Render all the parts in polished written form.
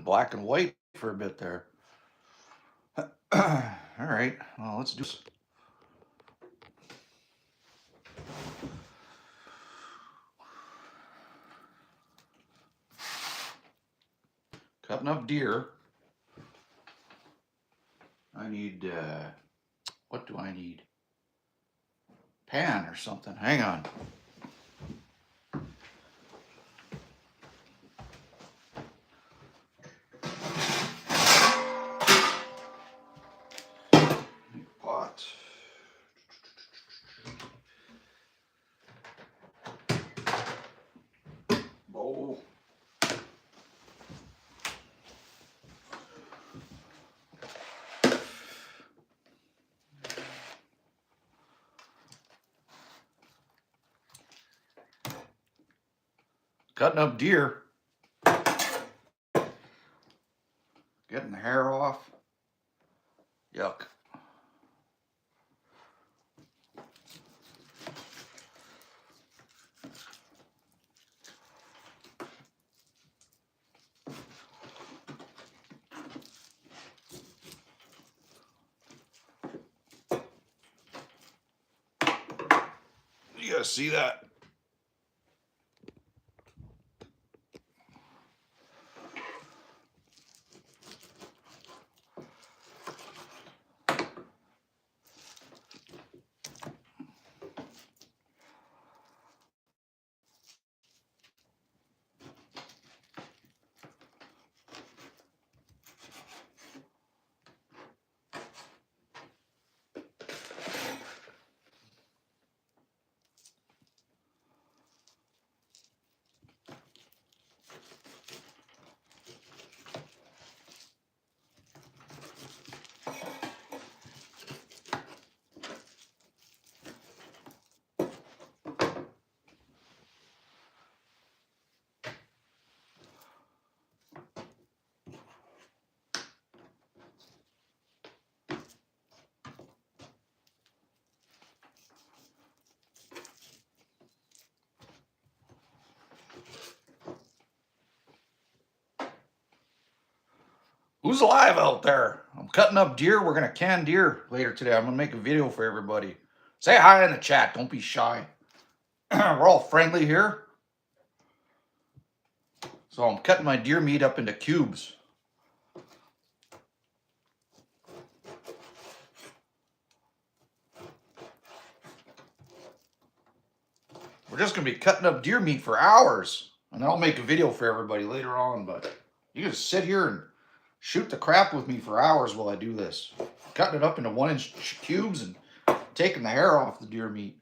black and white for a bit there. All right, well, let's do this. Cutting up deer. I need, what do I need? Pan or something. Hang on. Pot. Bowl. Cutting up deer. Getting the hair off. Yuck. You gotta see that. Who's alive out there? I'm cutting up deer. We're gonna can deer later today. I'm gonna make a video for everybody. Say hi in the chat. Don't be shy. We're all friendly here. So I'm cutting my deer meat up into cubes. We're just gonna be cutting up deer meat for hours. And then I'll make a video for everybody later on, but you can just sit here and shoot the crap with me for hours while I do this. Cutting it up into 1-inch cubes and taking the hair off the deer meat.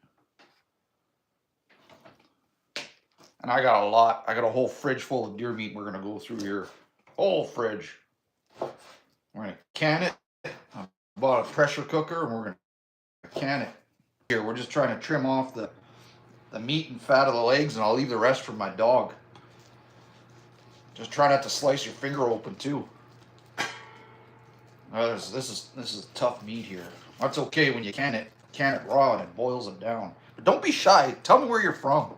And I got a lot. I got a whole fridge full of deer meat we're going to go through here. Whole fridge. We're going to can it. I bought a pressure cooker and we're going to can it. Here, we're just trying to trim off the meat and fat of the legs, and I'll leave the rest for my dog. Just try not to slice your finger open too. This is tough meat here. That's okay when you can it raw and it boils it down. But don't be shy. Tell me where you're from.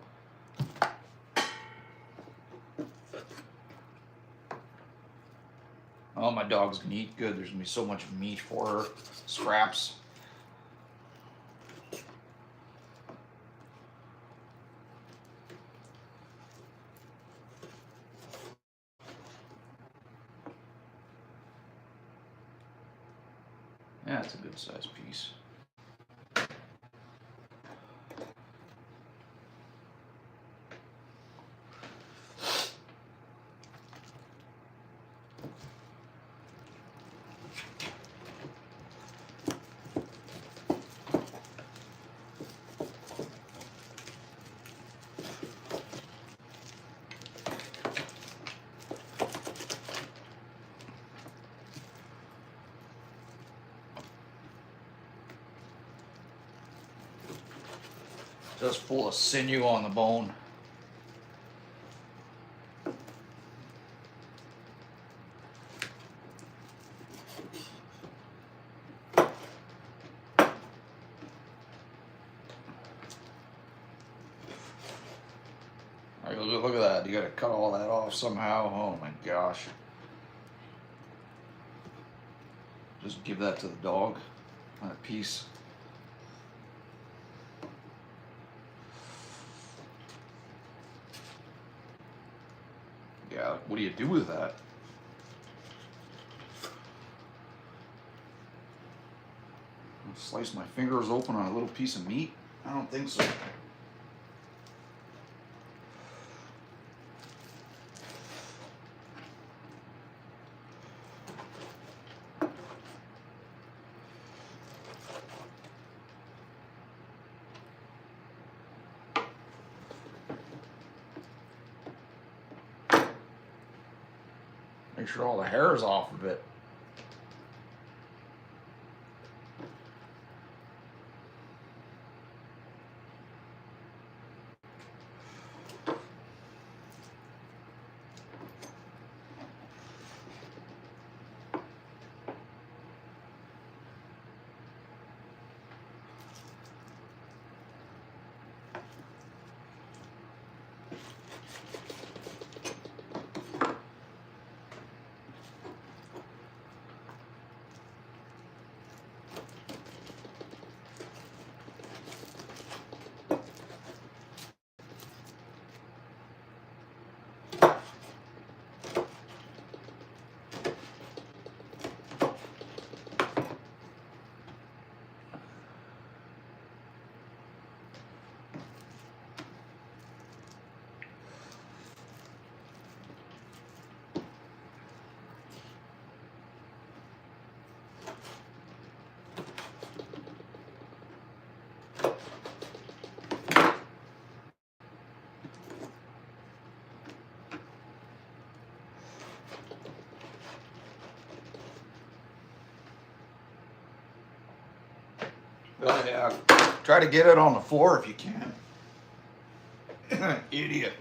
Oh, my dog's gonna eat good. There's gonna be so much meat for her. Scraps. Yeah, it's a good sized piece. Just full of sinew on the bone. All right, look at that. You gotta cut all that off somehow. Oh my gosh. Just give that to the dog. That piece. Yeah, what do you do with that? Slice my fingers open on a little piece of meat? I don't think so. Make sure all the hair is off of it. Oh yeah, try to get it on the floor if you can. Idiot.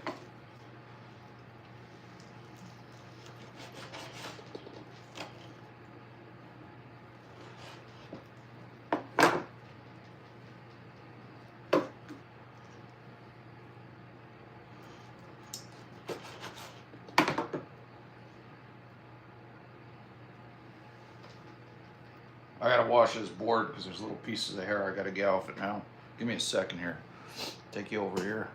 I gotta wash this board because there's little pieces of hair I gotta get off it now. Give me a second here. Take you over here.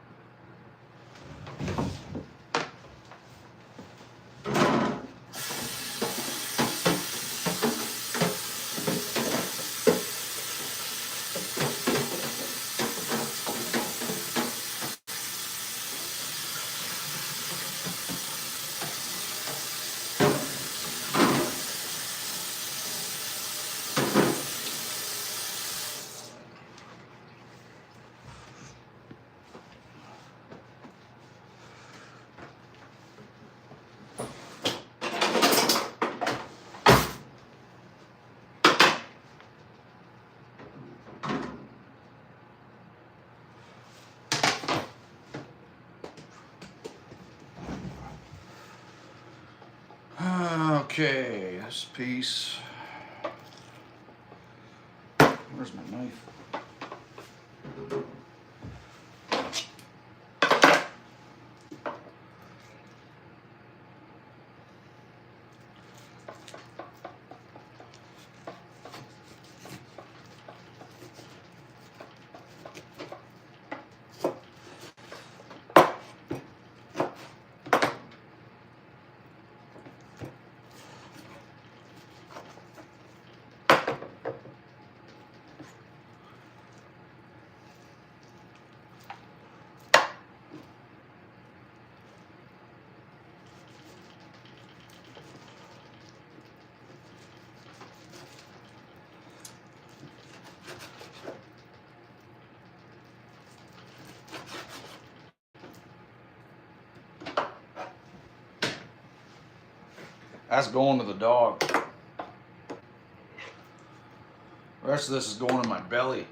Okay, this piece. Where's my knife? That's going to the dog. The rest of this is going in my belly.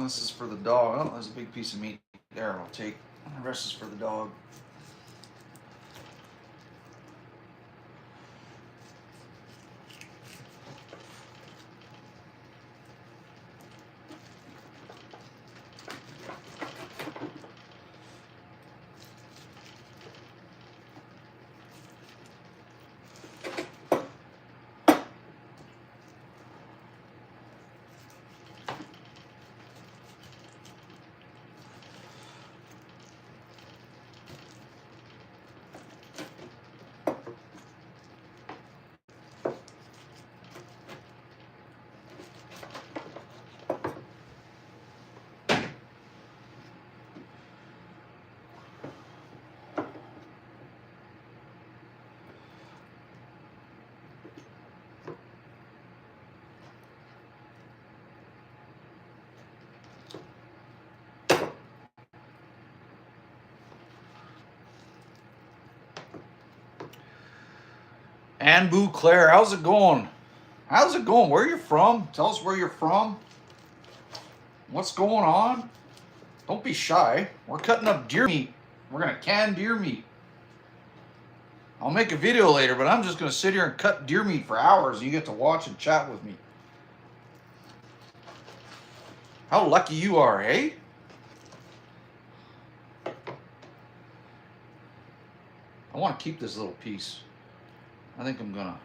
This is for the dog. Oh, there's a big piece of meat there. I'll take. The rest is for the dog. Anne Boo Claire, how's it going? How's it going? Where are you from? Tell us where you're from. What's going on? Don't be shy. We're cutting up deer meat. We're gonna can deer meat. I'll make a video later, but I'm just gonna sit here and cut deer meat for hours and you get to watch and chat with me. How lucky you are, eh? I want to keep this little piece. I think I'm gonna.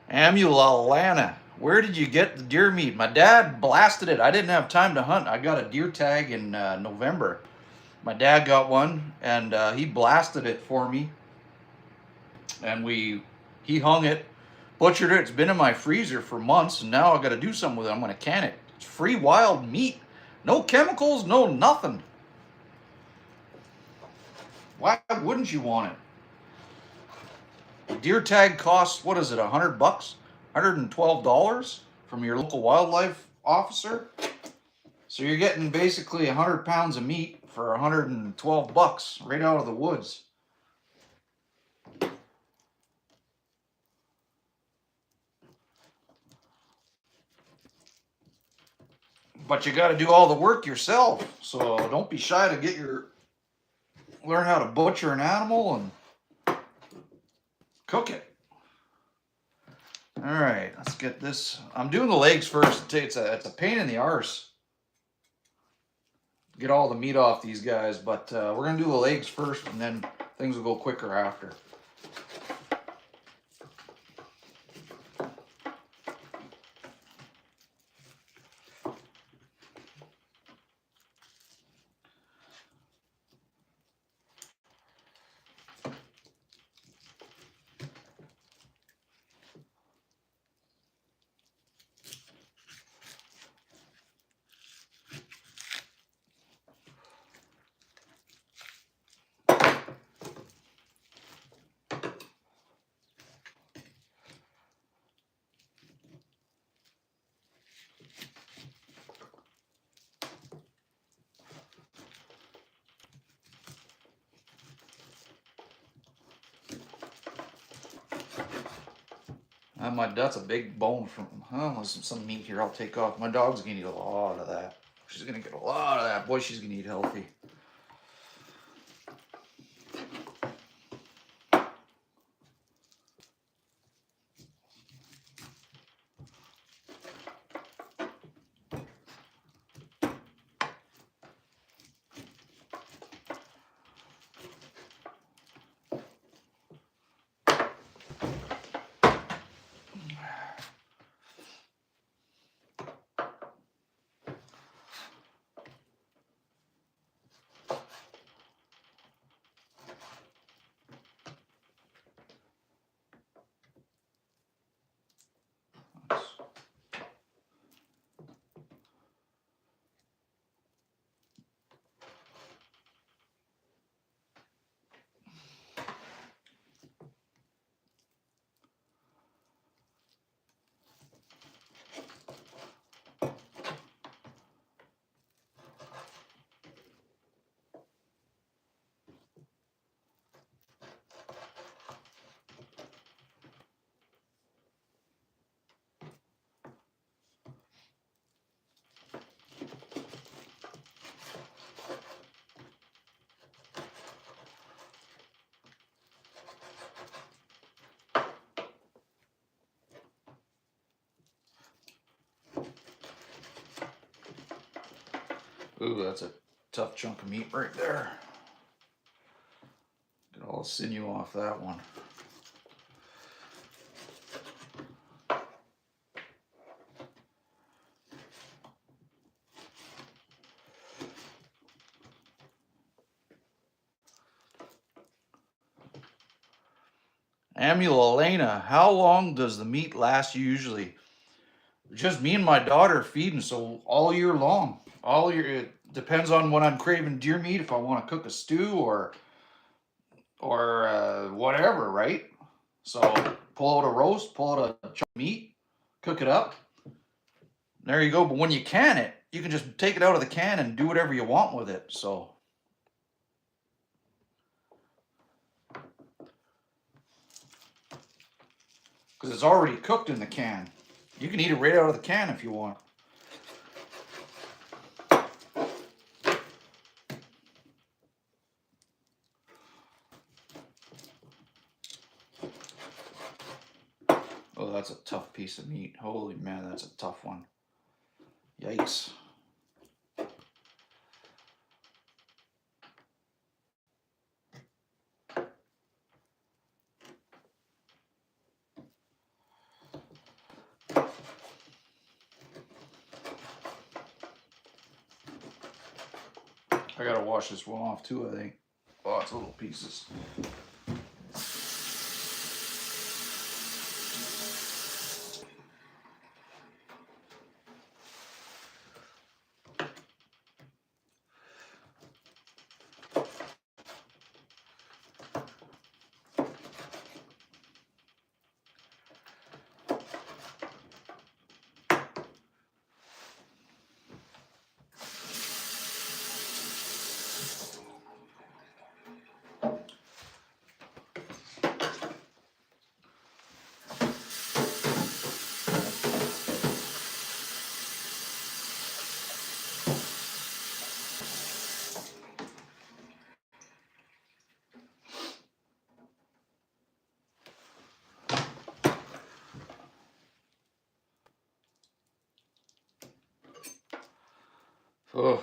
Amulana, where did you get the deer meat? My dad blasted it. I didn't have time to hunt. I got a deer tag in November. My dad got one, and he blasted it for me. And he hung it, butchered it. It's been in my freezer for months, and now I got to do something with it. I'm going to can it. It's free wild meat. No chemicals, no nothing. Why wouldn't you want it? The deer tag costs, what is it, $100? $112 from your local wildlife officer? So you're getting basically 100 pounds of meat for $112 right out of the woods. But you got to do all the work yourself. So don't be shy to learn how to butcher an animal and cook it. All right, let's get this. I'm doing the legs first. It's a pain in the arse. Get all the meat off these guys, but we're gonna do the legs first, and then things will go quicker after. That's a big bone from, there's some meat here I'll take off. My dog's gonna eat a lot of that. She's gonna get a lot of that. Boy, she's gonna eat healthy. Ooh, that's a tough chunk of meat right there. Get all the sinew off that one. Elena, how long does the meat last usually? Just me and my daughter feeding, so all year long. All year. It depends on when I'm craving deer meat. If I want to cook a stew or whatever, right? So pull out a roast, pull out a chunk of meat, cook it up. There you go. But when you can it, you can just take it out of the can and do whatever you want with it. So because it's already cooked in the can, you can eat it right out of the can if you want. Oh, that's a tough piece of meat. Holy man, that's a tough one. Yikes. I gotta wash this one off too, I think. Oh, it's little pieces. Oh.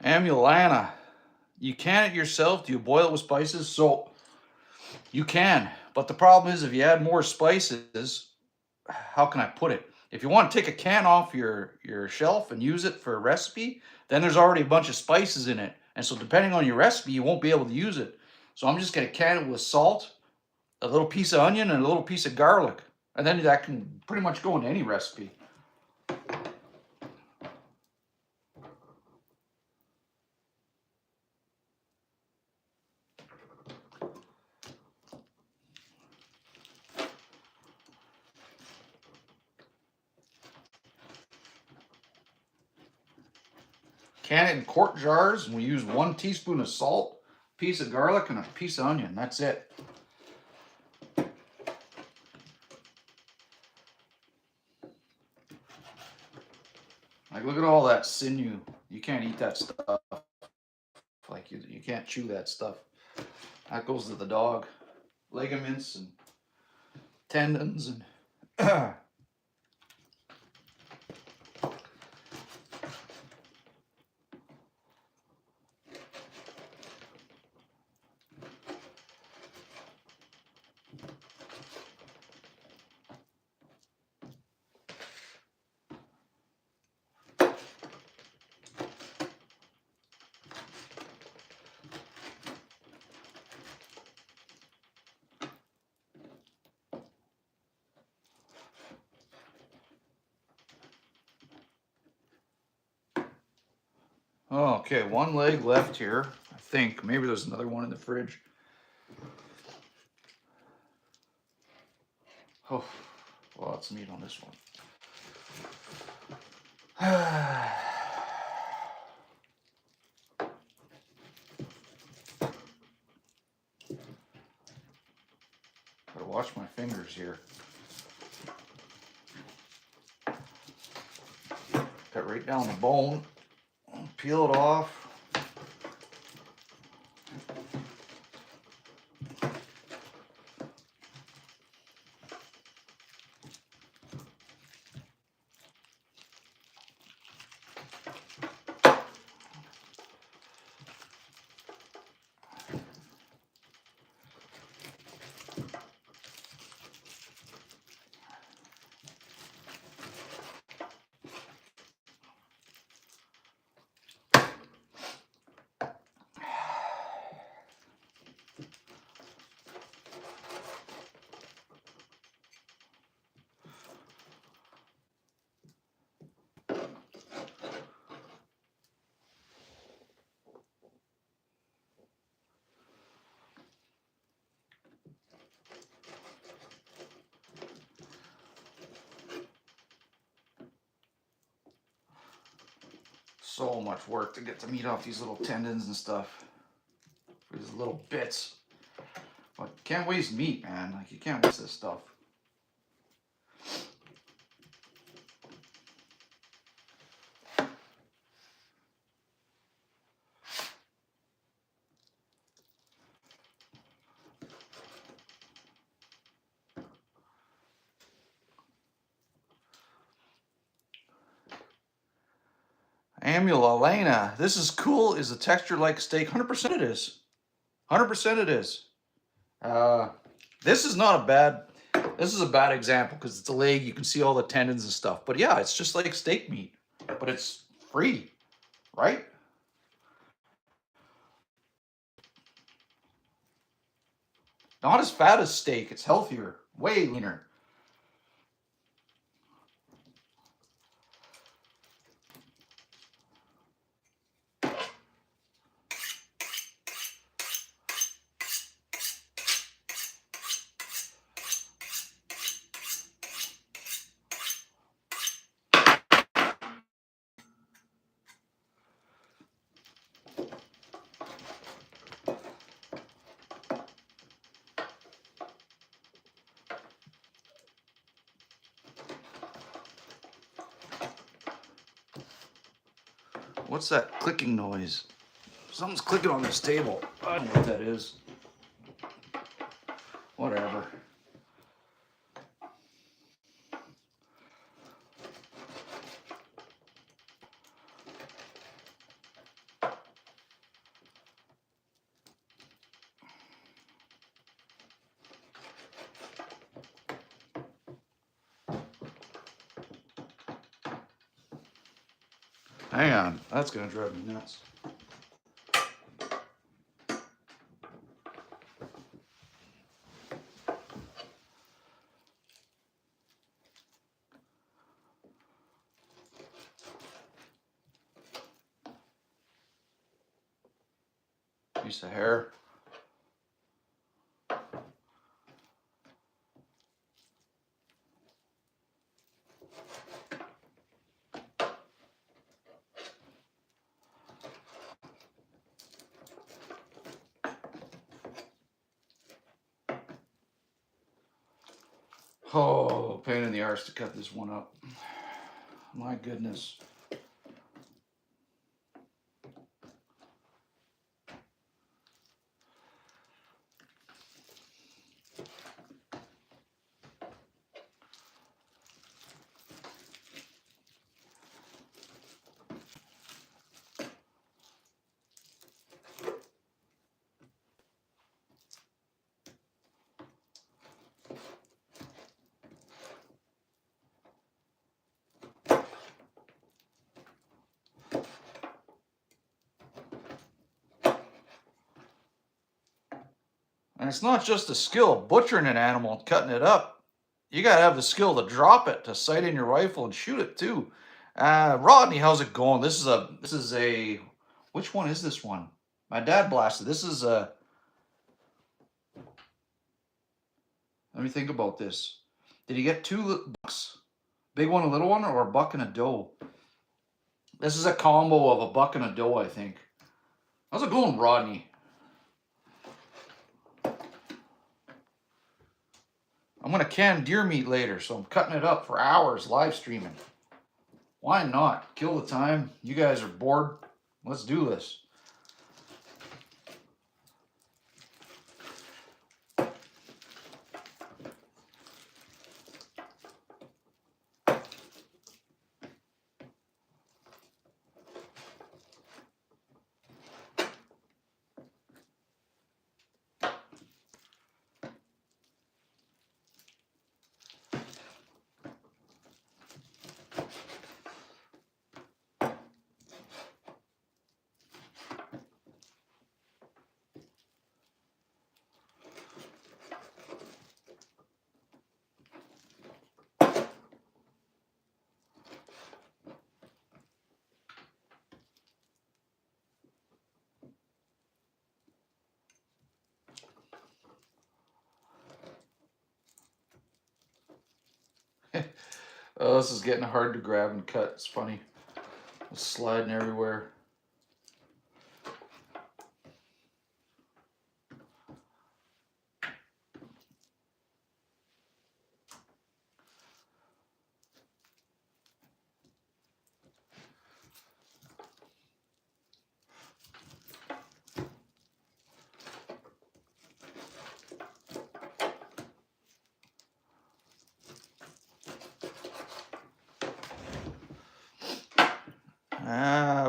Amulana, you can it yourself? Do you boil it with spices? So you can, but the problem is if you add more spices, how can I put it? If you want to take a can off your shelf and use it for a recipe, then there's already a bunch of spices in it. And so depending on your recipe, you won't be able to use it. So I'm just going to can it with salt, a little piece of onion, and a little piece of garlic. And then that can pretty much go into any recipe. Can it in quart jars, and we use 1 teaspoon of salt, piece of garlic, and a piece of onion. That's it. Like, look at all that sinew. You can't eat that stuff. Like, you can't chew that stuff. That goes to the dog. Ligaments and tendons and Okay, one leg left here. I think maybe there's another one in the fridge. Oh, lots of meat on this one. Gotta watch my fingers here. Cut right down the bone. Peel it off. So much work to get the meat off these little tendons and stuff. These little bits. But you can't waste meat, man. Like, you can't waste this stuff. Amula Elena, this is cool. Is a texture like steak? 100% it is. 100% it is. This is not a bad. This is a bad example because it's a leg. You can see all the tendons and stuff. But yeah, it's just like steak meat, but it's free, right? Not as fat as steak. It's healthier, way leaner. What's that clicking noise? Something's clicking on this table. I don't know what that is. Whatever. Hang on, that's gonna drive me nuts. Piece of hair. Oh, pain in the arse to cut this one up. My goodness. And it's not just the skill of butchering an animal and cutting it up. You gotta have the skill to drop it, to sight in your rifle and shoot it too. Rodney, how's it going? This is a Which one is this one? My dad blasted. This is let me think about this. Did he get two bucks? Big one, a little one, or a buck and a doe? This is a combo of a buck and a doe, I think. How's it going, Rodney? I'm gonna can deer meat later, so I'm cutting it up for hours live streaming. Why not? Kill the time. You guys are bored. Let's do this. Oh, this is getting hard to grab and cut. It's funny. It's sliding everywhere.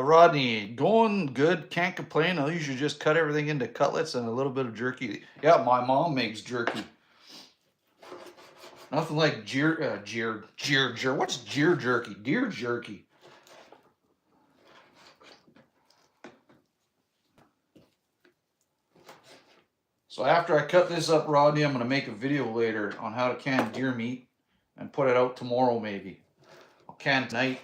Rodney, going good. Can't complain. I usually just cut everything into cutlets and a little bit of jerky. Yeah, my mom makes jerky. Nothing like what's jeer jerky? Deer jerky. So after I cut this up, Rodney, I'm going to make a video later on how to can deer meat and put it out tomorrow maybe. I'll can tonight.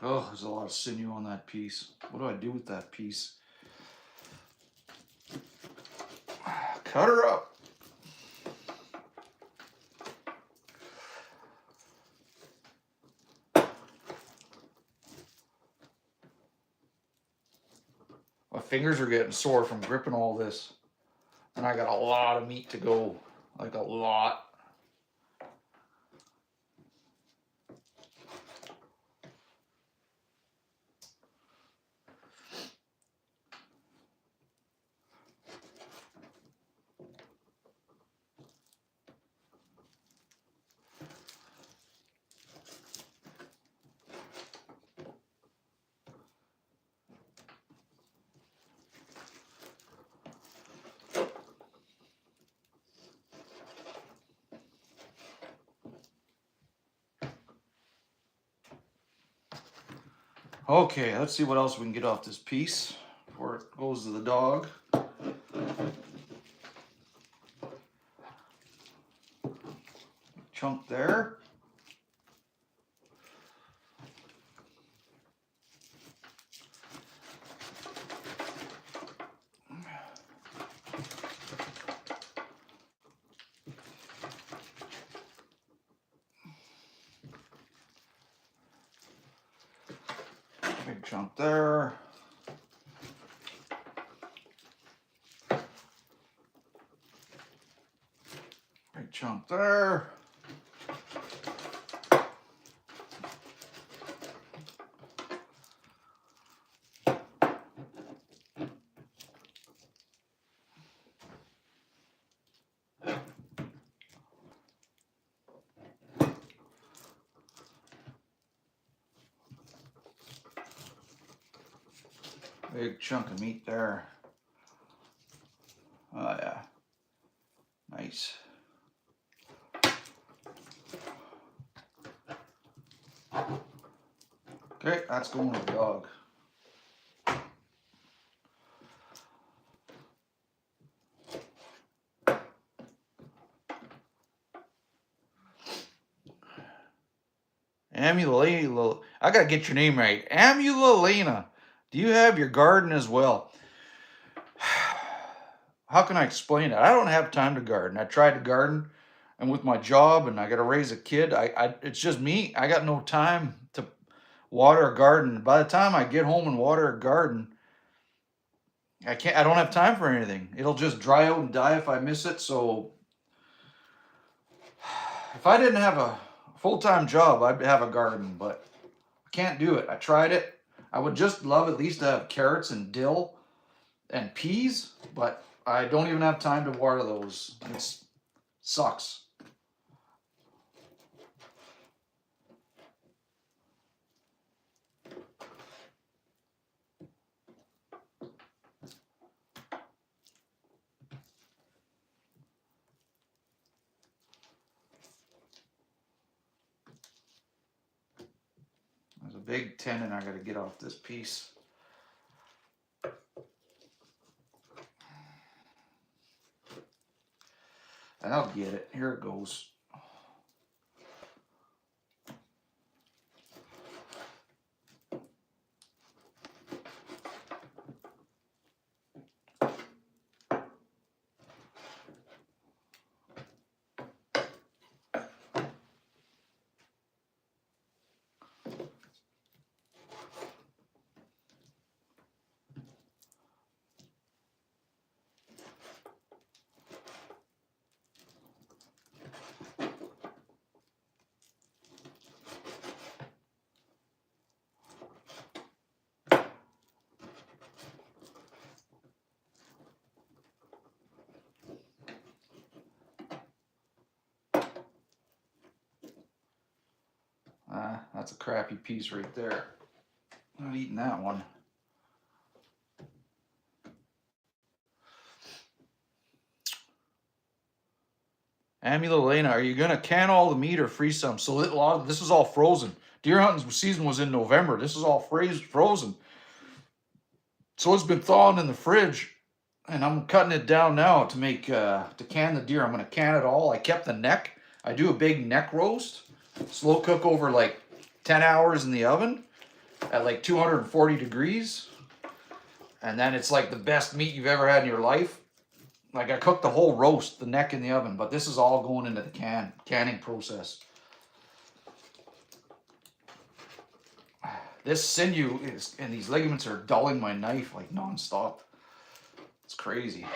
Oh, there's a lot of sinew on that piece. What do I do with that piece? Cut her up. My fingers are getting sore from gripping all this. And I got a lot of meat to go. Like a lot. Okay, let's see what else we can get off this piece before it goes to the dog. Chunk there. Big chunk there. Big chunk there. Big chunk of meat there. Yeah. Okay, that's going to the dog. Amulena, I gotta get your name right. Amulena, do you have your garden as well? How can I explain it? I don't have time to garden. I tried to garden, and with my job, and I got to raise a kid. It's just me. I got no time to water a garden. By the time I get home and water a garden, I can't. I don't have time for anything. It'll just dry out and die if I miss it. So, if I didn't have a full-time job, I'd have a garden, but I can't do it. I tried it. I would just love at least to have carrots and dill and peas, but I don't even have time to water those. It sucks. There's a big tendon I got to get off this piece. And I'll get it. Here it goes. That's a crappy piece right there. I'm not eating that one. Amulena, are you gonna can all the meat or freeze some? So this is all frozen. Deer hunting season was in November. This is all frozen. So it's been thawing in the fridge, and I'm cutting it down now to make to can the deer. I'm gonna can it all. I kept the neck. I do a big neck roast, slow cook over like 10 hours in the oven at like 240 degrees, and then it's like the best meat you've ever had in your life. Like I cooked the whole roast, the neck in the oven, but this is all going into the canning process. This sinew is, and these ligaments are dulling my knife like nonstop. It's crazy.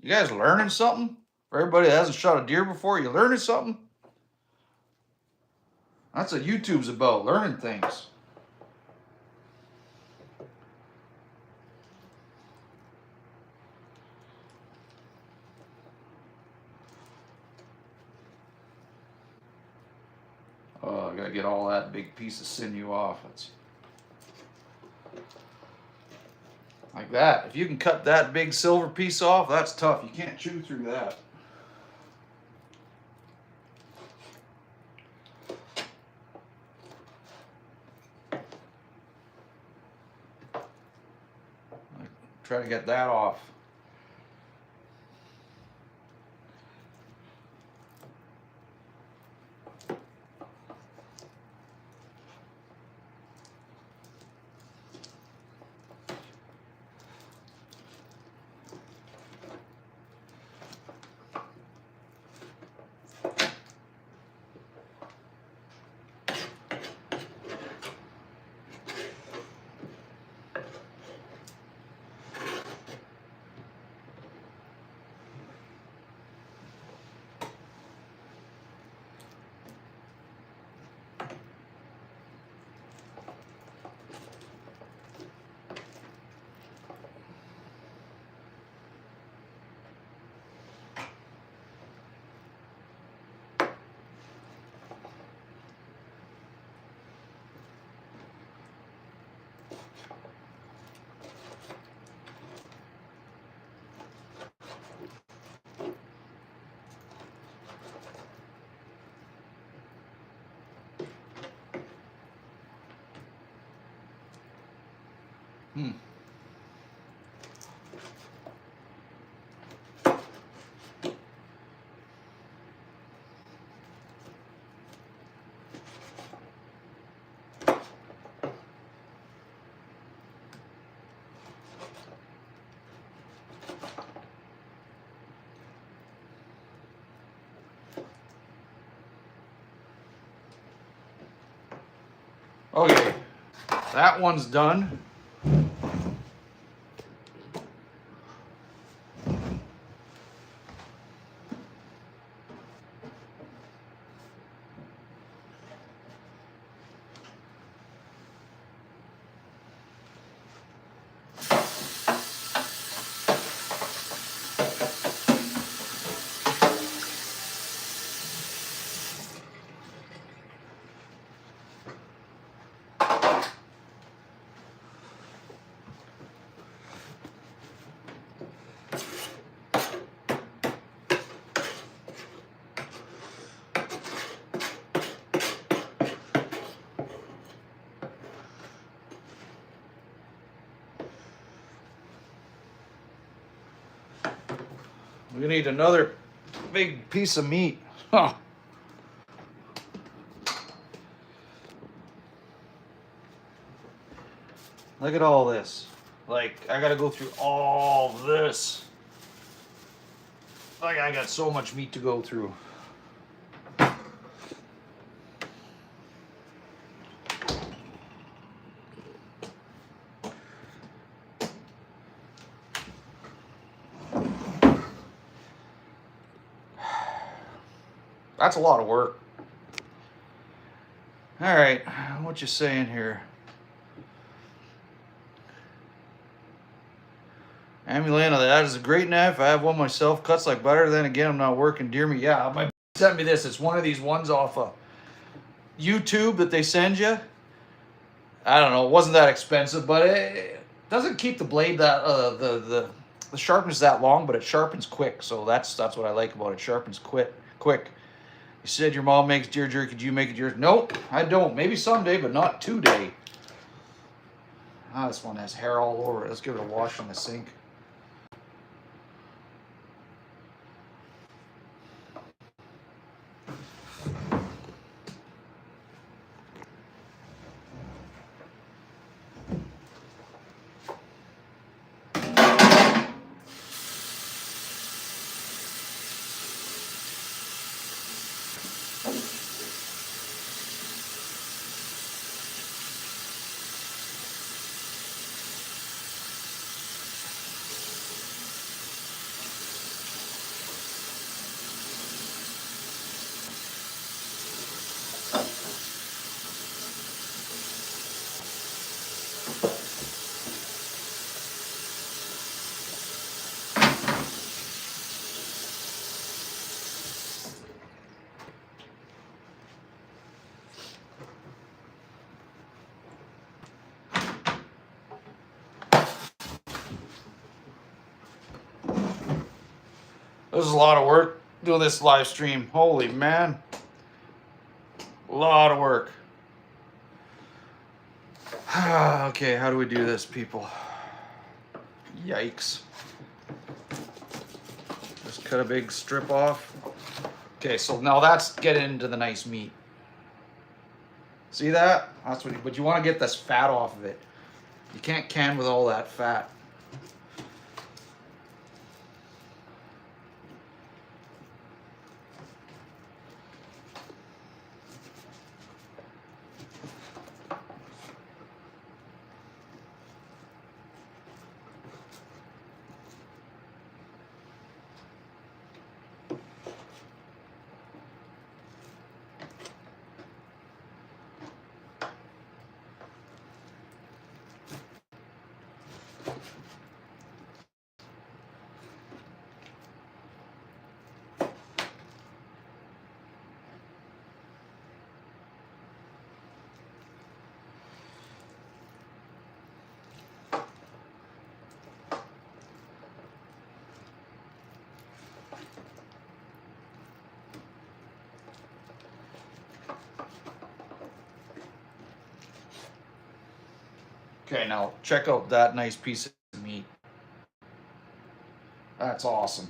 You guys learning something? For everybody that hasn't shot a deer before, you learning something? That's what YouTube's about, learning things. Oh, I gotta get all that big piece of sinew off. It's like that. If you can cut that big silver piece off, that's tough. You can't chew through that. Try to get that off. Hmm. Okay, that one's done. We need another big piece of meat. Huh. Look at all this. Like, I gotta go through all this. Like, I got so much meat to go through. That's a lot of work. All right, what you saying here? Amulana, that is a great knife. I have one myself. Cuts like butter. Then again, I'm not working deer meat. Yeah, my sent me this. It's one of these ones off of YouTube that they send you. I don't know. It wasn't that expensive, but it doesn't keep the blade that the sharpness that long, but it sharpens quick. So that's what I like about it. It sharpens quick. You said your mom makes deer jerky. Could you make it yours? Nope, I don't. Maybe someday, but not today. Ah, this one has hair all over it. Let's give it a wash in the sink. This is a lot of work doing this live stream. Holy man. A lot of work. Okay, how do we do this, people? Yikes. Just cut a big strip off. Okay, so now that's getting into the nice meat. See that? That's what. But you want to get this fat off of it. You can't can with all that fat. Okay, now check out that nice piece of meat. That's awesome.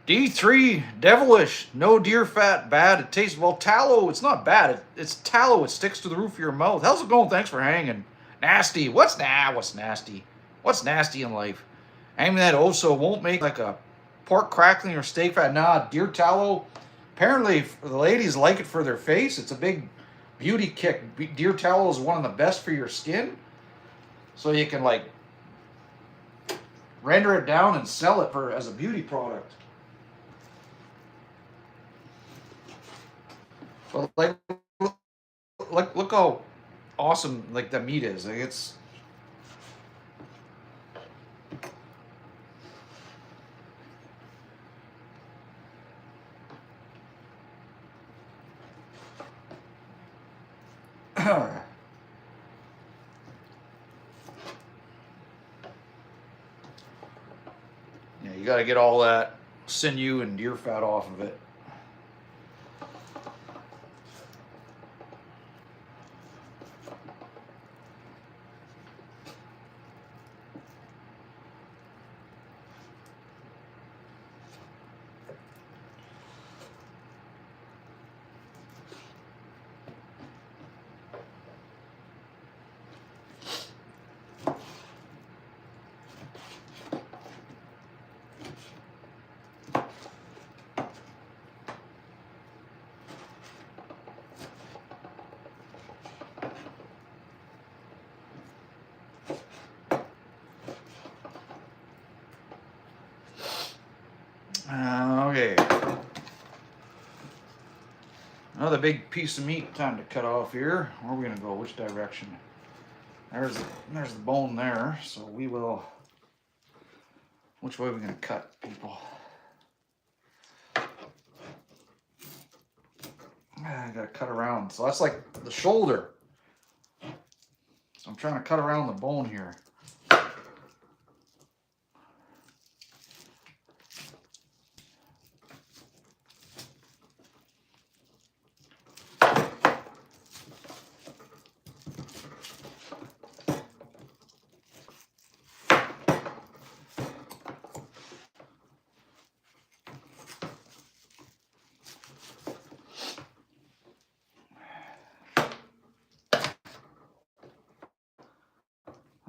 D3, devilish, no deer fat, bad. It tastes, well, tallow, it's not bad. It's tallow, it sticks to the roof of your mouth. How's it going? Thanks for hanging. Nasty, what's nasty? What's nasty in life? Aiming that also won't make like a pork crackling or steak fat. Nah, deer tallow, apparently the ladies like it for their face. It's a big beauty kick. Deer tallow is one of the best for your skin. So you can like render it down and sell it for as a beauty product. But like, look how awesome like the meat is. Like it's. Yeah, you got to get all that sinew and deer fat off of it. Okay. Another big piece of meat time to cut off here. Where are we gonna go? Which direction? There's the bone there. So we will. Which way are we gonna cut, people? I gotta cut around. So that's like the shoulder. So I'm trying to cut around the bone here.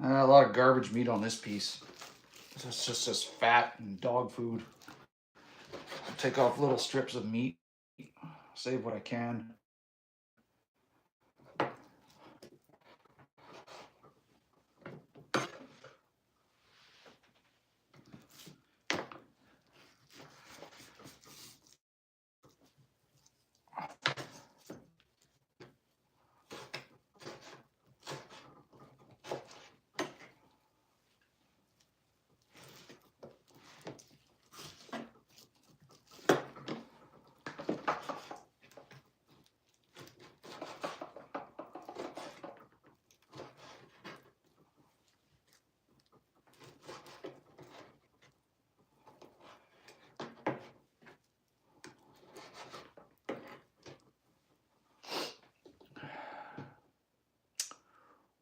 A lot of garbage meat on this piece. It's just this fat and dog food. Take off little strips of meat. Save what I can.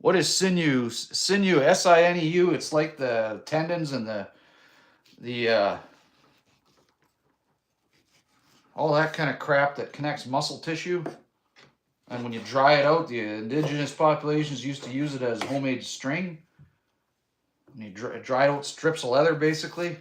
What is sinew? Sinew, S-I-N-E-U. It's like the tendons and the all that kind of crap that connects muscle tissue. And when you dry it out, the indigenous populations used to use it as homemade string. And you dry out strips of leather, basically.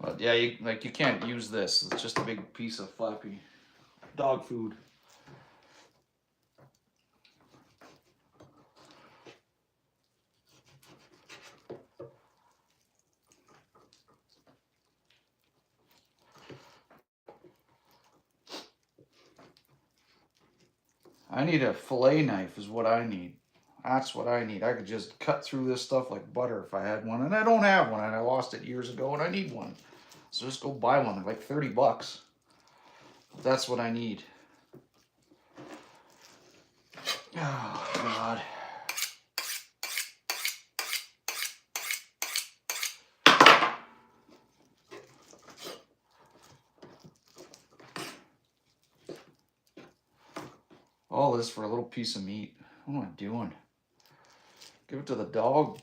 But yeah, you can't use this. It's just a big piece of flappy dog food. I need a fillet knife is what I need. That's what I need. I could just cut through this stuff like butter if I had one. And I don't have one. And I lost it years ago and I need one. So just go buy one. They're like 30 bucks. That's what I need. Oh, God. All this for a little piece of meat. What am I doing? Give it to the dog.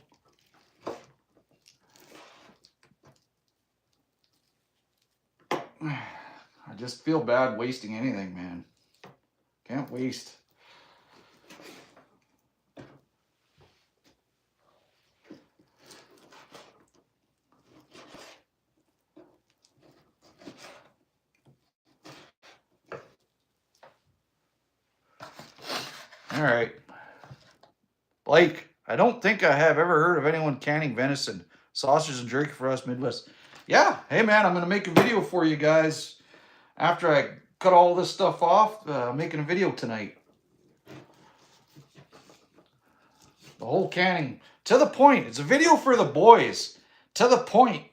I just feel bad wasting anything, man. Can't waste. All right. Blake, I don't think I have ever heard of anyone canning venison, sausage and jerky for us Midwest. Yeah, hey man, I'm going to make a video for you guys after I cut all this stuff off, making a video tonight. The whole canning, to the point. It's a video for the boys, to the point.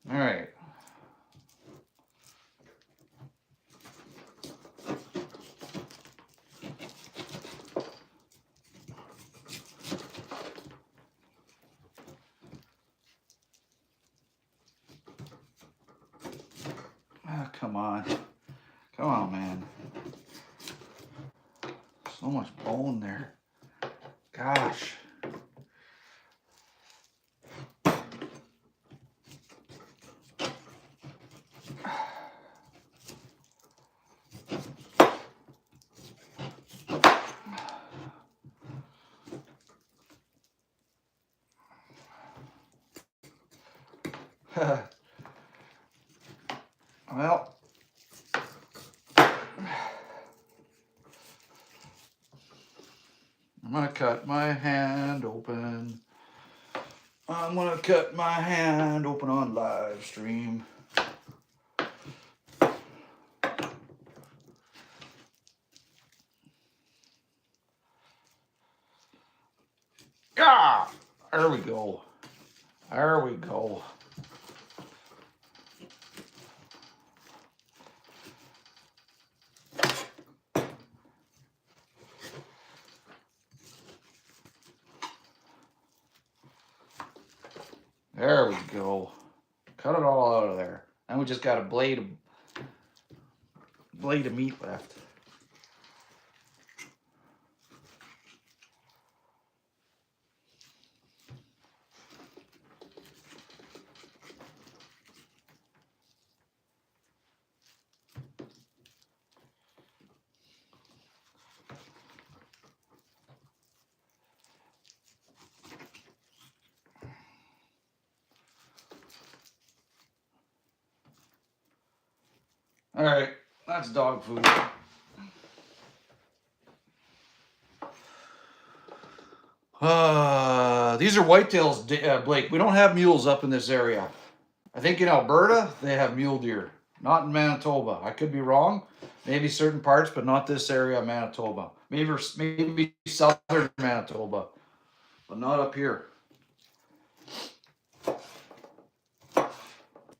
All right. Oh, come on. Come on, man. So much bone there. Gosh. Well, I'm going to cut my hand open. I'm going to cut my hand open on live stream. Ah, there we go. There we go. There we go. Cut it all out of there. And we just got a blade of meat left. All right, that's dog food. These are whitetails, Blake. We don't have mules up in this area. I think in Alberta they have mule deer, not in Manitoba. I could be wrong, Maybe certain parts, but not this area of Manitoba. Maybe southern Manitoba, but not up here.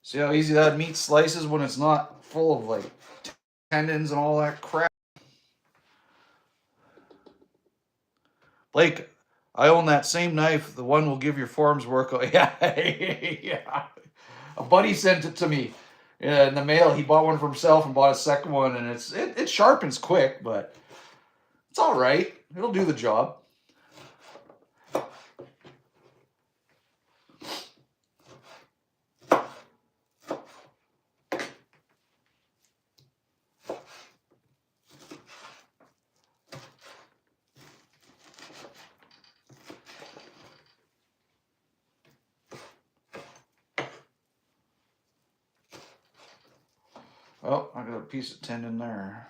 See how easy that meat slices when it's not full of like tendons and all that crap. Blake, I own that same knife. The one will give your forms workout. Yeah, yeah. A buddy sent it to me in the mail. He bought one for himself and bought a second one, and it sharpens quick, but it's all right. It'll do the job. Oh, I got a piece of tendon there.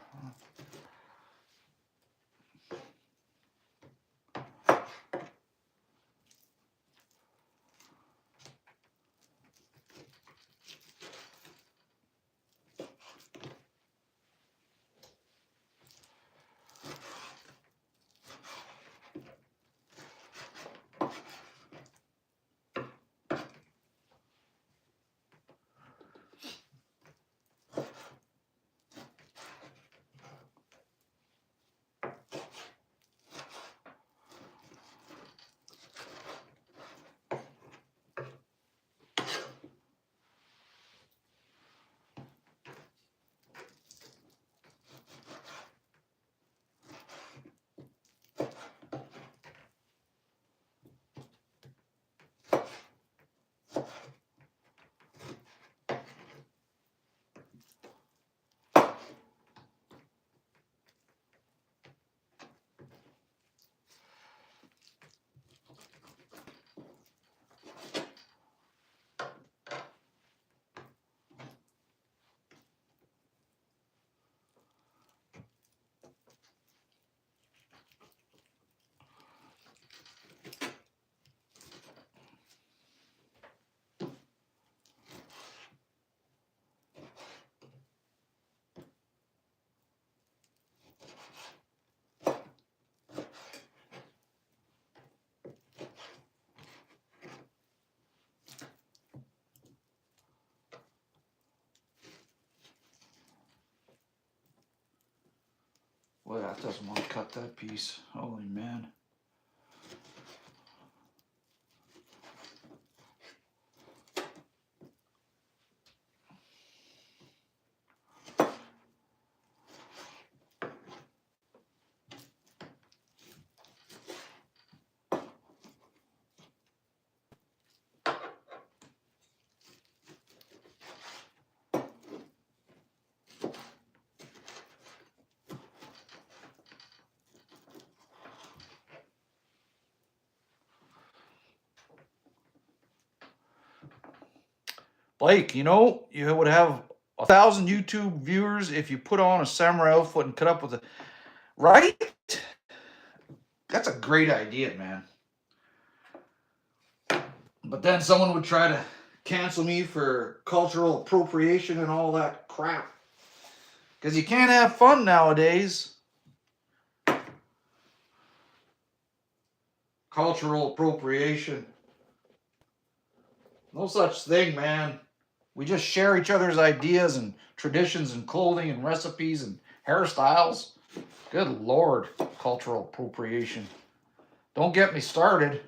Well, that doesn't want to cut that piece. Holy man. Blake, you know, you would have 1,000 YouTube viewers if you put on a samurai outfit and cut up with a. Right? That's a great idea, man. But then someone would try to cancel me for cultural appropriation and all that crap. Because you can't have fun nowadays. Cultural appropriation. No such thing, man. We just share each other's ideas and traditions and clothing and recipes and hairstyles. Good Lord, cultural appropriation. Don't get me started.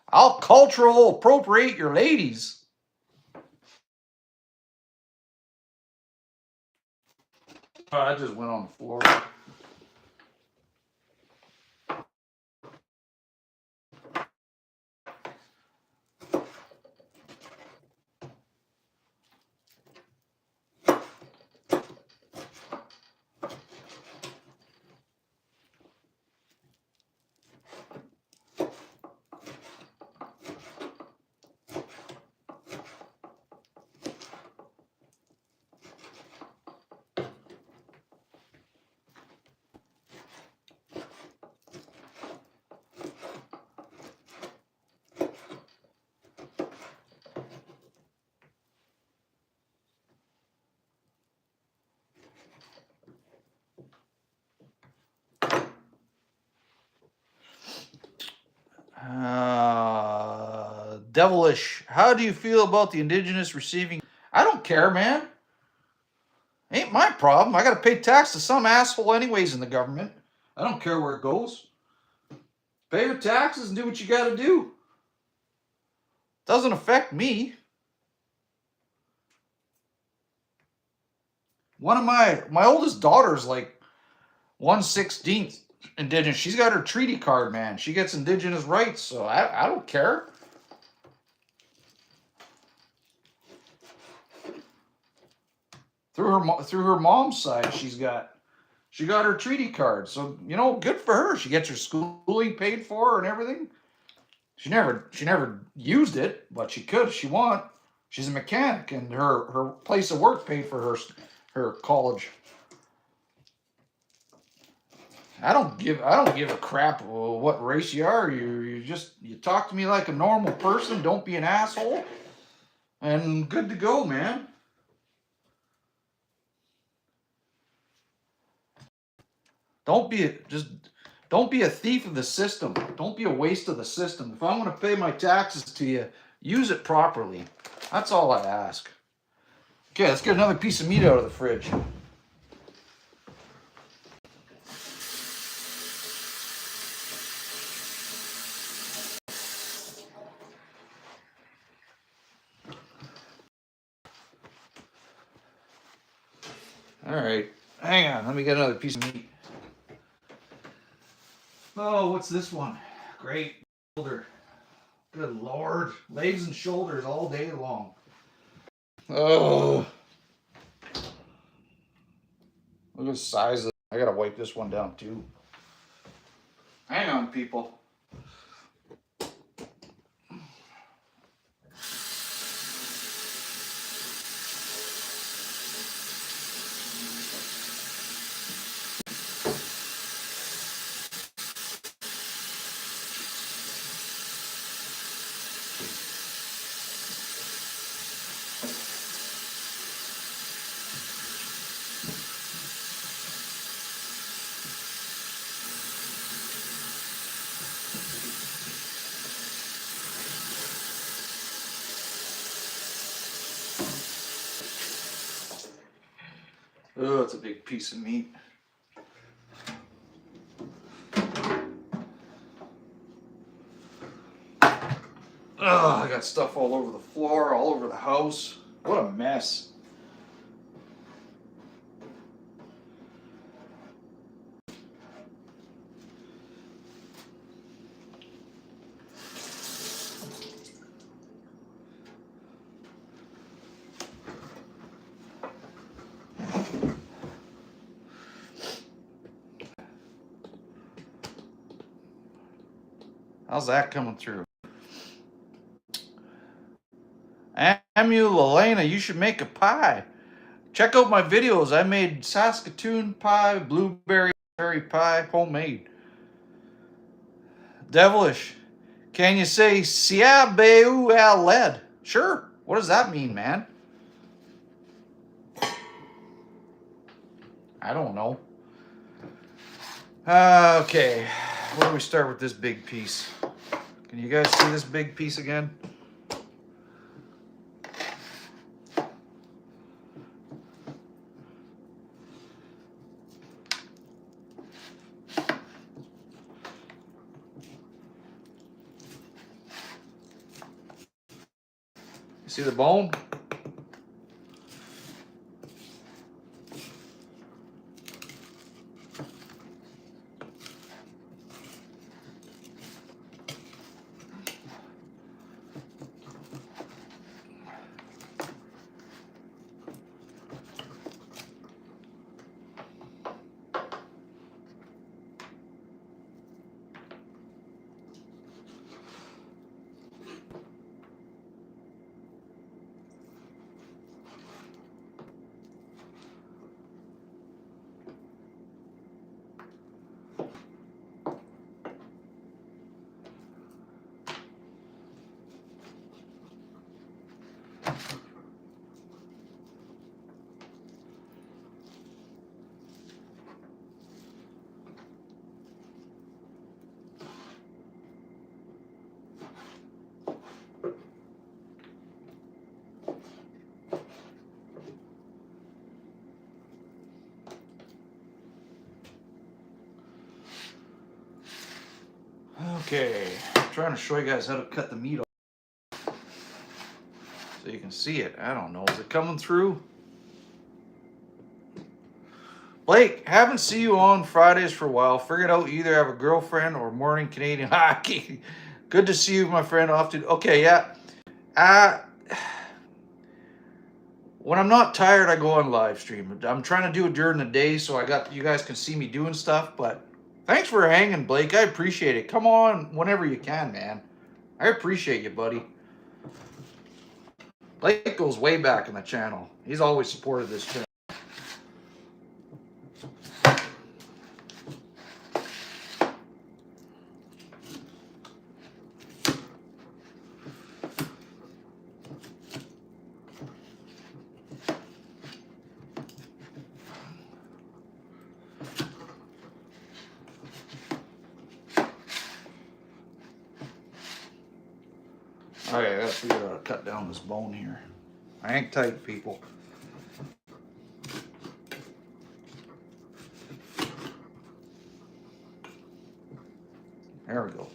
I'll cultural appropriate your ladies. Oh, I just went on the floor. Devilish, how do you feel about the Indigenous receiving? I don't care, man. Ain't my problem. I got to pay tax to some asshole anyways in the government. I don't care where it goes. Pay your taxes and do what you got to do. Doesn't affect me. One of my oldest daughter's like 1/16 Indigenous. She's got her treaty card, man. She gets Indigenous rights, so I don't care. Through her mom's side, she got her treaty card. So, you know, good for her. She gets her schooling paid for and everything. She never used it, but she could if she want. She's a mechanic, and her place of work paid for her college. I don't give a crap what race you are. You talk to me like a normal person. Don't be an asshole, and good to go, man. Don't be a thief of the system. Don't be a waste of the system. If I'm going to pay my taxes to you, use it properly. That's all I ask. Okay, let's get another piece of meat out of the fridge. All right, hang on. Let me get another piece of meat. Oh, what's this one? Great shoulder. Good Lord. Legs and shoulders all day long. Oh. Look at the size of it. I gotta wipe this one down too. Hang on, people. Oh, it's a big piece of meat. Oh, I got stuff all over the floor, all over the house. What a mess. How's that coming through? Amul, Elena, you should make a pie. Check out my videos. I made Saskatoon pie, blueberry pie, homemade. Devilish, can you say Siabeu led? Sure. What does that mean, man? I don't know. Okay, where do we start with this big piece? Can you guys see this big piece again? You see the bone? Okay, I'm trying to show you guys how to cut the meat off so you can see it. I don't know, is it coming through? Blake, haven't seen you on Fridays for a while. Figured out you either have a girlfriend or morning Canadian hockey. Good to see you, my friend. Often. Okay, yeah. When I'm not tired, I go on live stream. I'm trying to do it during the day so you guys can see me doing stuff. But thanks for hanging, Blake. I appreciate it. Come on whenever you can, man. I appreciate you, buddy. Blake goes way back in the channel. He's always supported this channel. Okay, I gotta figure out how to cut down this bone here. Hang tight, people. There we go.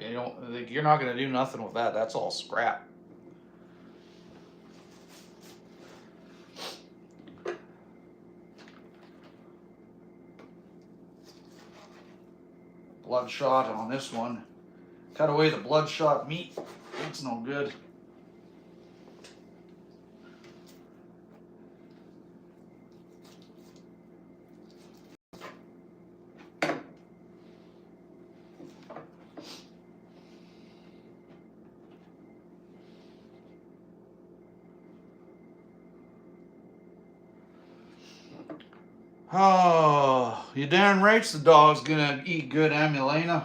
You don't, you're not going to do nothing with that. That's all scrap. Bloodshot on this one. Cut away the bloodshot meat. It's no good. Oh, you darn right the dog's gonna eat good, Amulena.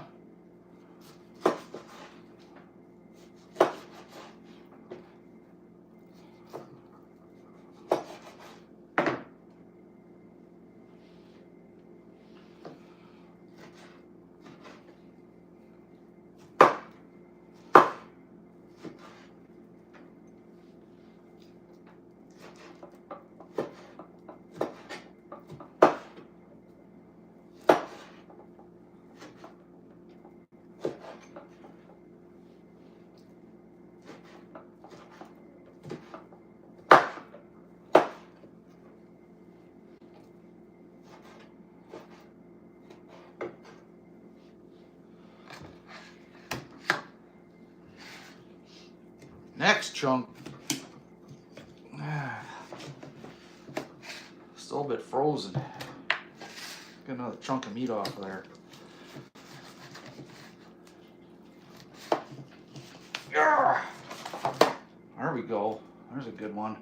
Next chunk. Still a bit frozen. Get another chunk of meat off of there. There we go. There's a good one.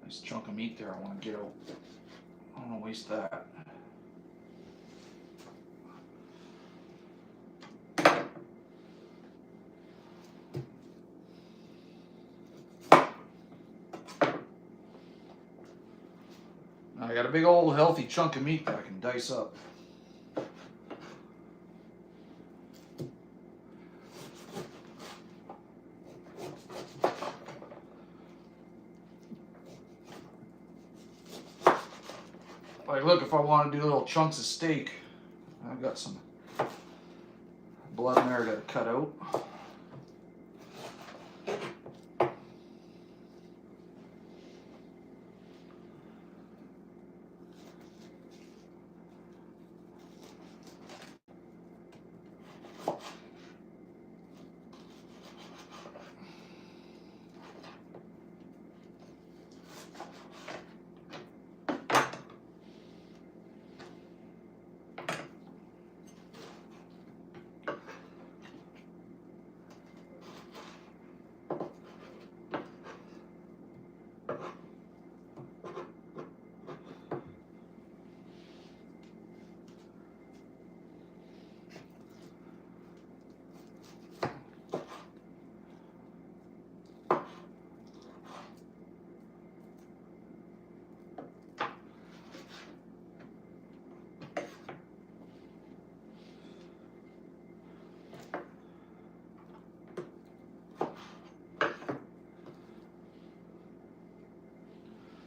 Nice chunk of meat there I want to get out. I don't want to waste that. I got a big old healthy chunk of meat that I can dice up. Like, look, if I want to do little chunks of steak, I've got some blood in there I got to cut out.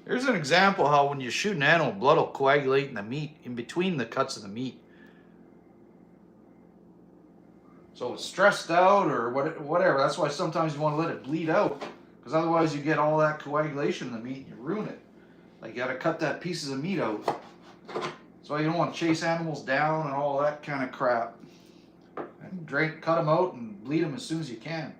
Here's an example how when you shoot an animal, blood will coagulate in the meat, in between the cuts of the meat. So it's stressed out or whatever. That's why sometimes you want to let it bleed out, because otherwise you get all that coagulation in the meat and you ruin it. Like, you got to cut that pieces of meat out. That's why you don't want to chase animals down and all that kind of crap. And cut them out and bleed them as soon as you can.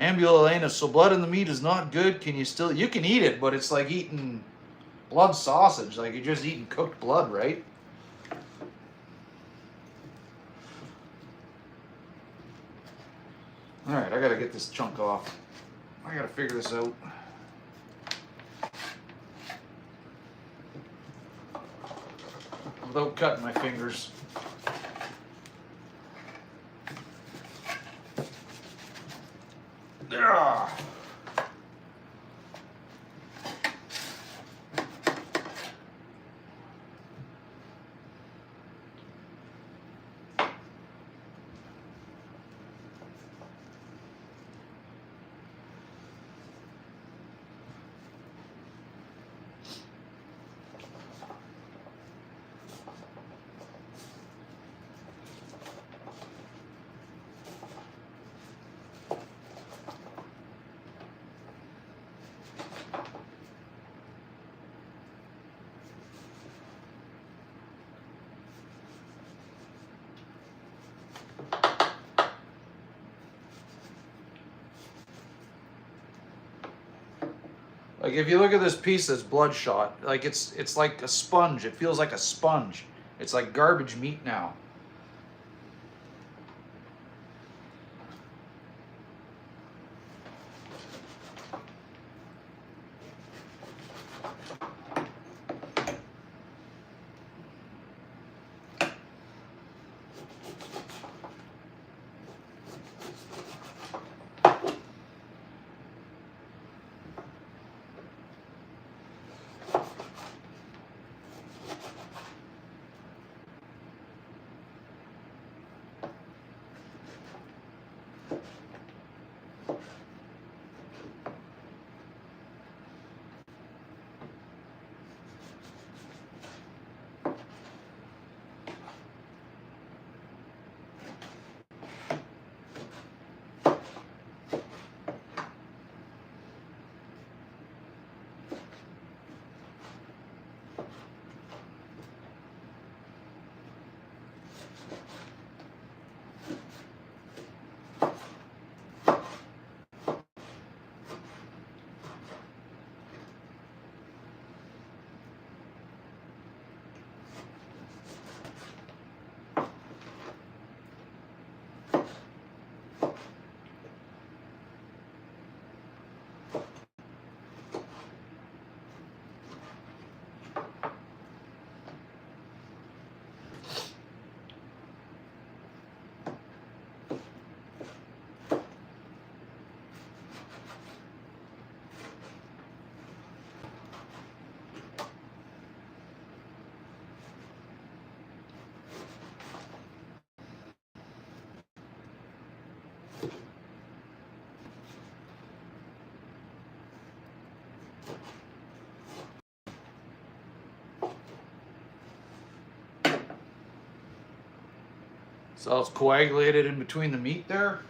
Ambulina, so blood in the meat is not good. You can eat it, but it's like eating blood sausage. Like, you're just eating cooked blood, right? Alright, I gotta get this chunk off. I gotta figure this out. Without cutting my fingers. Ugh. Like, if you look at this piece that's bloodshot, like it's like a sponge. It feels like a sponge. It's like garbage meat now. So it's coagulated in between the meat there.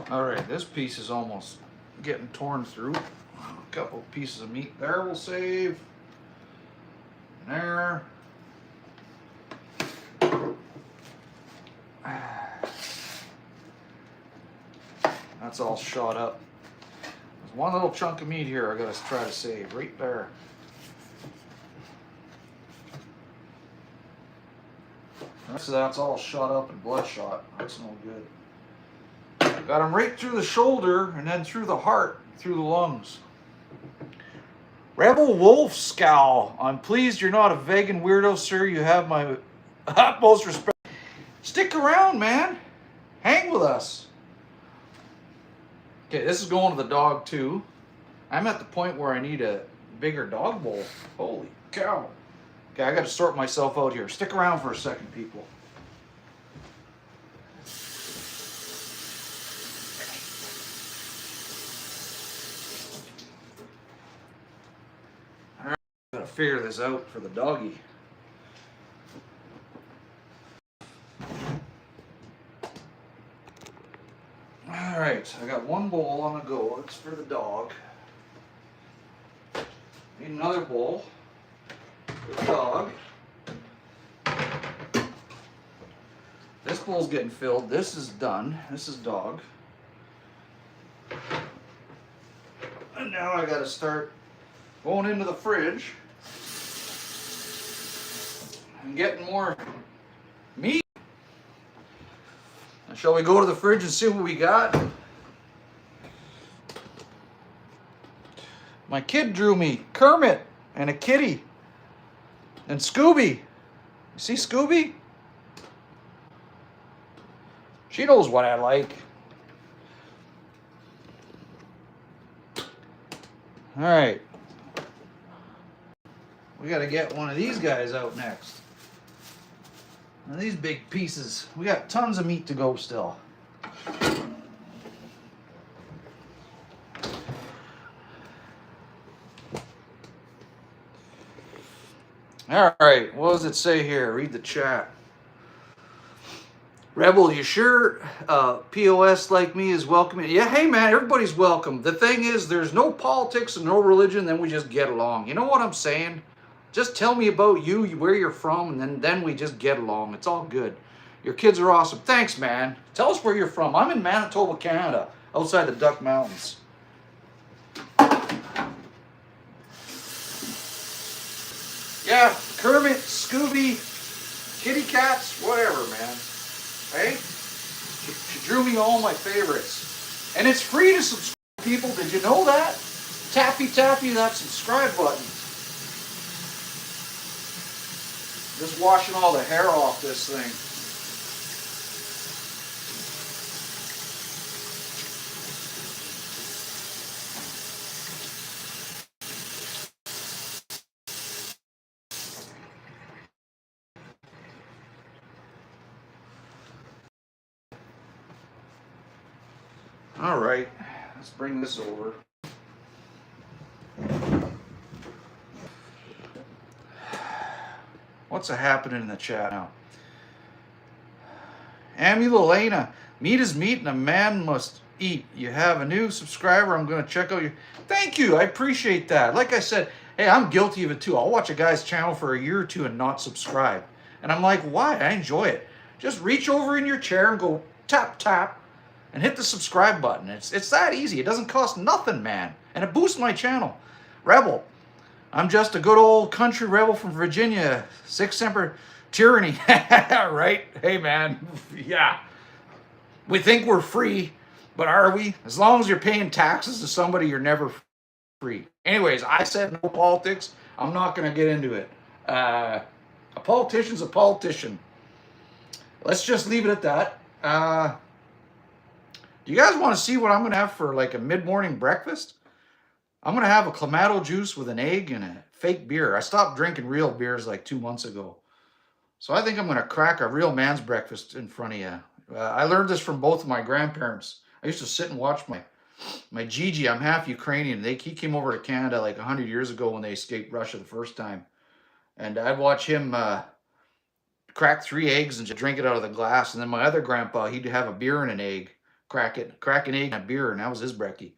All right, this piece is almost getting torn through. A couple pieces of meat there we'll save. There. That's all shot up. There's one little chunk of meat here I gotta try to save, right there. So that's all shot up and bloodshot. That's no good. Got him right through the shoulder and then through the heart, through the lungs. Rebel Wolf Scowl. I'm pleased you're not a vegan weirdo, sir. You have my utmost respect. Stick around, man. Hang with us. Okay, this is going to the dog too. I'm at the point where I need a bigger dog bowl. Holy cow. Okay, I got to sort myself out here. Stick around for a second, people. Gotta figure this out for the doggy. All right, I got one bowl on the go. It's for the dog. Need another bowl for the dog. This bowl's getting filled. This is done. This is dog. And now I gotta start going into the fridge and getting more meat. Now, shall we go to the fridge and see what we got? My kid drew me Kermit and a kitty and Scooby. You see Scooby? She knows what I like. All right. We got to get one of these guys out next. Now these big pieces. We got tons of meat to go still. All right, what does it say here? Read the chat. Rebel, you sure POS like me is welcome? Yeah, hey man, everybody's welcome. The thing is, there's no politics and no religion, then we just get along. You know what I'm saying? Just tell me about you, where you're from, and then we just get along. It's all good. Your kids are awesome. Thanks, man. Tell us where you're from. I'm in Manitoba, Canada, outside the Duck Mountains. Yeah, Kermit, Scooby, kitty cats, whatever, man. Hey? She drew me all my favorites. And it's free to subscribe, people. Did you know that? Tappy that subscribe button. Just washing all the hair off this thing. All right, let's bring this over. What's happening in the chat now? Amulelena, meat is meat and a man must eat. You have a new subscriber. I'm going to check out your... Thank you. I appreciate that. Like I said, hey, I'm guilty of it too. I'll watch a guy's channel for a year or two and not subscribe. And I'm like, why? I enjoy it. Just reach over in your chair and go tap, tap, and hit the subscribe button. It's that easy. It doesn't cost nothing, man. And it boosts my channel. Rebel, I'm just a good old country rebel from Virginia. Sic Semper Tyranny. Right? Hey, man. Yeah. We think we're free, but are we? As long as you're paying taxes to somebody, you're never free. Anyways, I said no politics. I'm not going to get into it. A politician's a politician. Let's just leave it at that. Do you guys want to see what I'm going to have for like a mid-morning breakfast? I'm going to have a Clamato juice with an egg and a fake beer. I stopped drinking real beers like 2 months ago. So I think I'm going to crack a real man's breakfast in front of you. I learned this from both of my grandparents. I used to sit and watch my Gigi. I'm half Ukrainian. He came over to Canada like 100 years ago when they escaped Russia the first time. And I'd watch him crack 3 eggs and just drink it out of the glass. And then my other grandpa, he'd have a beer and an egg, crack an egg and a beer, and that was his brekkie.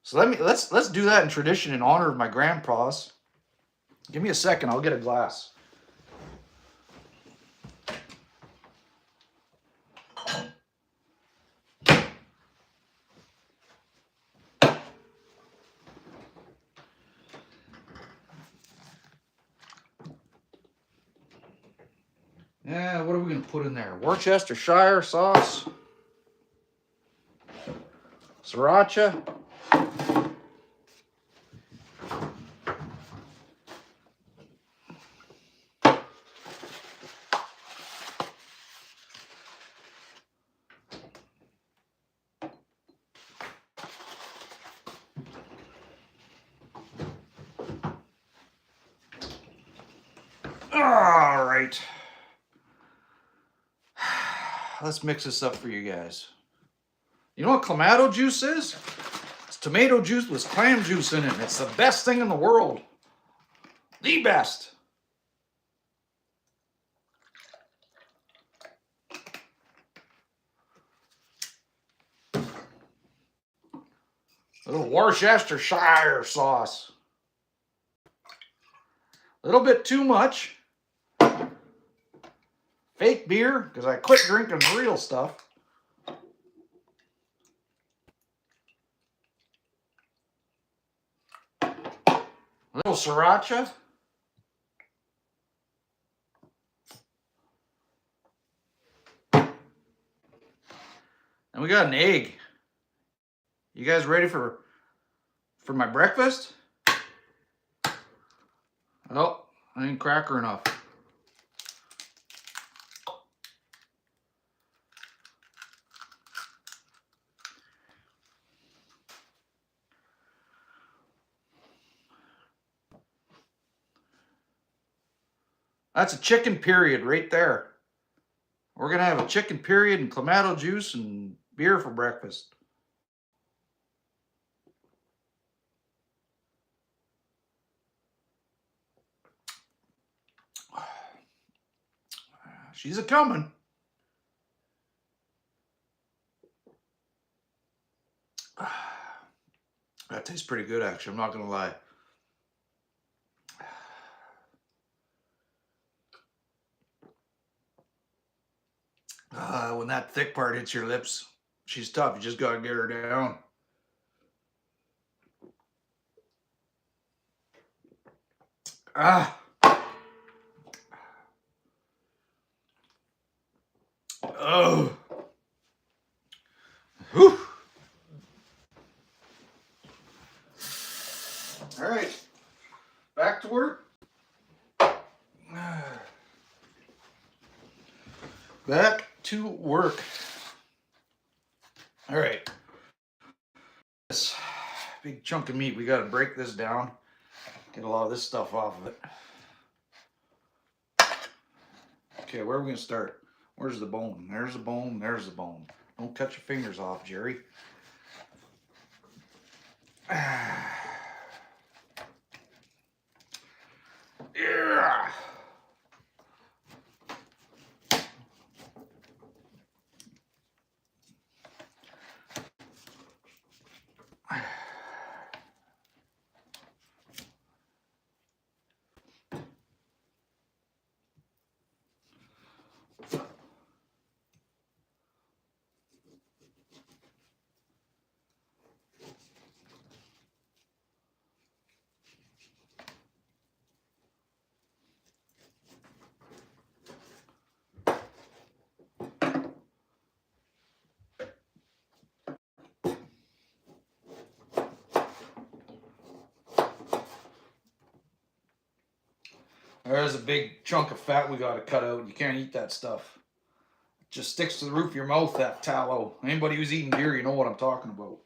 So let's do that in tradition in honor of my grandpas. Give me a second, I'll get a glass. Yeah, what are we going to put in there? Worcestershire sauce. Sriracha. All right. Let's mix this up for you guys. You know what Clamato juice is? It's tomato juice with clam juice in it. It's the best thing in the world. The best. A little Worcestershire sauce. A little bit too much. Fake beer, because I quit drinking real stuff. A little sriracha. And we got an egg. You guys ready for my breakfast? Oh, I ain't cracker enough. That's a chicken period right there. We're going to have a chicken period and Clamato juice and beer for breakfast. She's a-coming. That tastes pretty good, actually. I'm not going to lie. When that thick part hits your lips, she's tough. You just got to get her down. Oh. Whew. All right. Back to work. Back to work. All right. This big chunk of meat, we got to break this down. Get a lot of this stuff off of it. Okay, where are we going to start? Where's the bone? There's the bone. There's the bone. Don't cut your fingers off, Jerry. Yeah. There's a big chunk of fat we got to cut out. You can't eat that stuff. It just sticks to the roof of your mouth, that tallow. Anybody who's eating deer, you know what I'm talking about.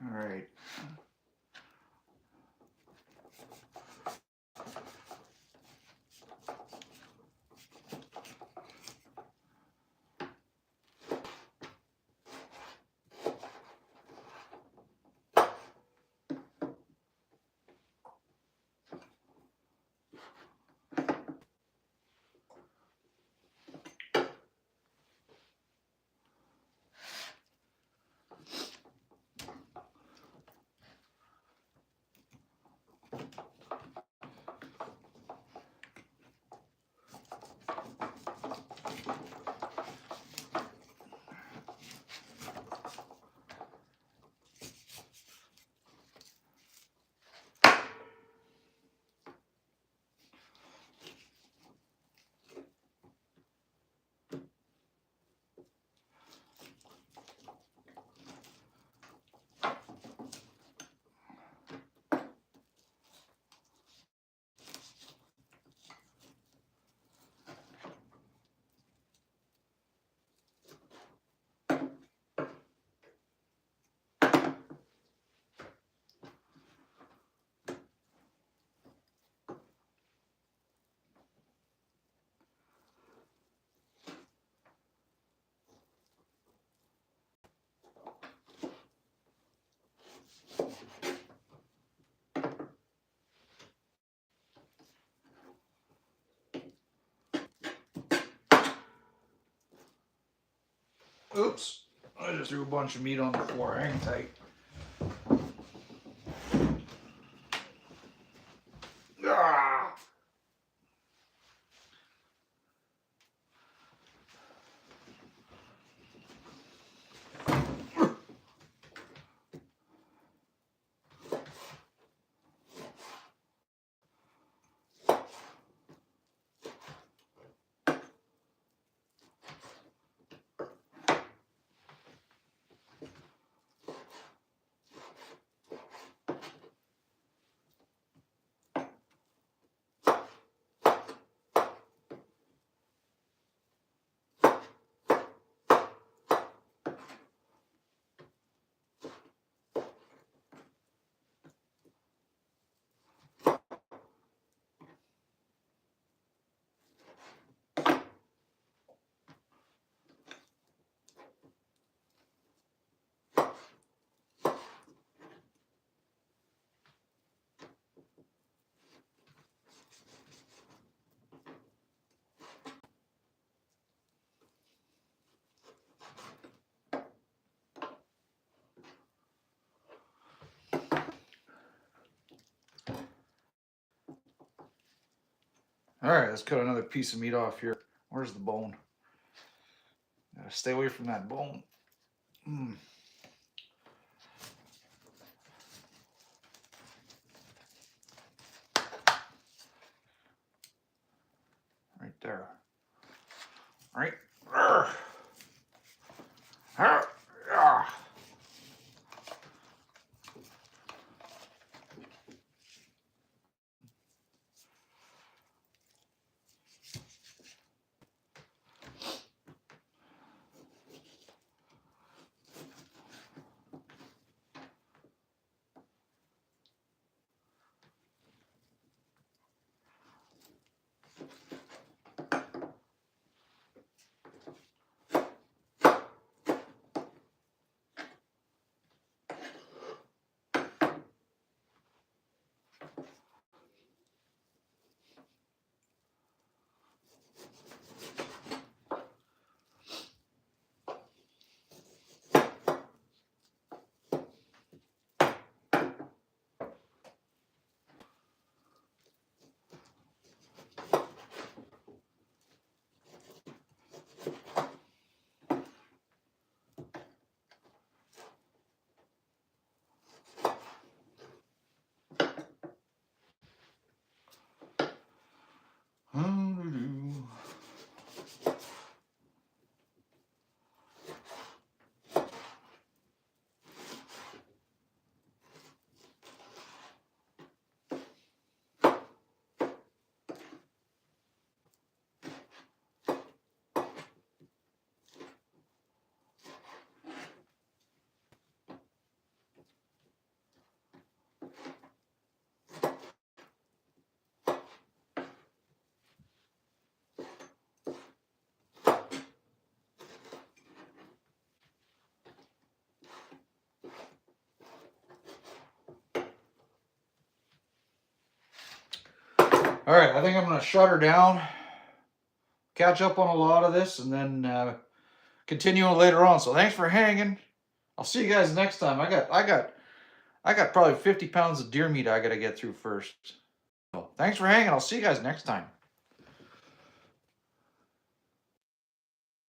All right. Oops. I just threw a bunch of meat on the floor. Hang tight. Ah! All right, let's cut another piece of meat off here. Where's the bone? Gotta stay away from that bone. Right there. All right. All right, I think I'm going to shut her down, catch up on a lot of this, and then continue later on. So thanks for hanging. I'll see you guys next time. I got probably 50 pounds of deer meat I got to get through first. So thanks for hanging. I'll see you guys next time.